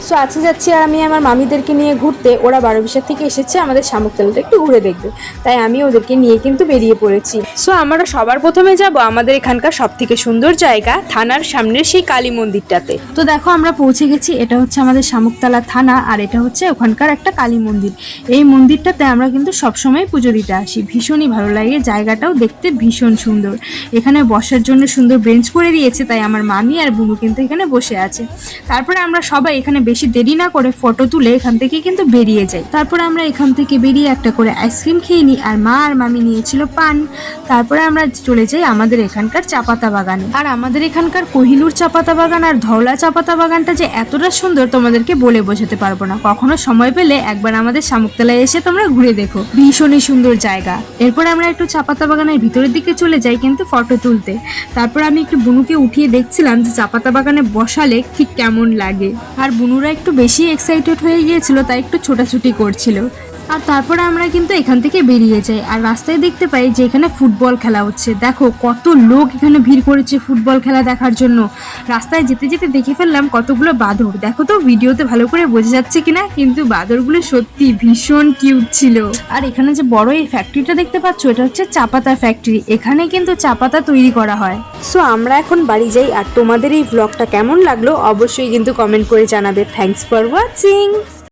So আজকে যাচ্ছি আর আমি আমার মামিদেরকে নিয়ে ঘুরতে। ওরা 12বিশার থেকে এসেছে আমাদের শামুকতলাটা একটু ঘুরে দেখবে, তাই আমি ওদেরকে নিয়ে কিন্তু বেরিয়ে পড়েছি। সো আমরা সবার প্রথমে যাব আমাদের এখানকার সব থেকে সুন্দর জায়গা থানার সামনের সেই কালী মন্দিরটাতে। তো দেখো আমরা পৌঁছে গেছি, এটা হচ্ছে আমাদের শামুকতলা থানা আর এটা হচ্ছে ওখানকার একটা কালী মন্দির। এই মন্দিরটাতে আমরা কিন্তু সবসময় পুজো দিতে আসি, ভীষণই ভালো লাগে, জায়গাটাও দেখতে ভীষণ সুন্দর। এখানে বসার জন্য সুন্দর বেঞ্চ করে দিয়েছে, তাই আমার মামি আর বুনু কিন্তু এখানে বসে আছে। তারপরে আমরা সবাই এখানে বেশি দেরি না করে ফটো তুলে এখান থেকে কিন্তু বেরিয়ে যাই। তারপরে আমরা এখান থেকে বেরিয়ে একটা করে আইসক্রিম খেয়ে নিই আর মা আর মামি নিয়েছিল পান। তারপরে আমরা চলে যাই আমাদের এখানকার চাপাতা বাগানে। আর আমাদের এখানকার কোহিনুর চাপাতা বাগান আর ধওলা চাপাতা বাগানটা যে এতটা সুন্দর তোমাদেরকে বলে বোঝাতে পারবো না। কখনো সময় পেলে একবার আমাদের শামুকতলায় এসে তোমরা ঘুরে দেখো, ভীষণই সুন্দর জায়গা। এরপর আমরা একটু চাপাতা বাগানের ভিতরের দিকে চলে যাই কিন্তু ফটো তুলতে। তারপর আমি একটু বুনুকে উঠিয়ে দেখছিলাম যে চাপাতা বাগানে বসালে ঠিক কেমন লাগে। আর বুনুরা একটু বেশি এক্সাইটেড হয়ে গিয়েছিল, তাই একটু ছোটাছুটি করছিল। আর তারপরে আমরা কিন্তু এখান থেকে বেরিয়ে যাই আর রাস্তায় দেখতে পাই যে এখানে ফুটবল খেলা হচ্ছে। দেখো কত লোক এখানে ভিড় করেছে ফুটবল খেলা দেখার জন্য। রাস্তায় যেতে যেতে দেখে ফেললাম কতগুলো বাঁদর। দেখো তো ভিডিওতে ভালো করে বোঝা যাচ্ছে কিনা, কিন্তু বাঁদরগুলো সত্যি ভীষণ কিউট ছিল। আর এখানে যে বড় এই ফ্যাক্টরিটা দেখতে পাচ্ছ, এটা হচ্ছে চাপাতা ফ্যাক্টরি। এখানে কিন্তু চাপাতা তৈরি করা হয়। সো আমরা এখন বাড়ি যাই। আর তোমাদের এই ব্লগটা কেমন লাগলো অবশ্যই কিন্তু কমেন্ট করে জানাবে। Thanks for watching.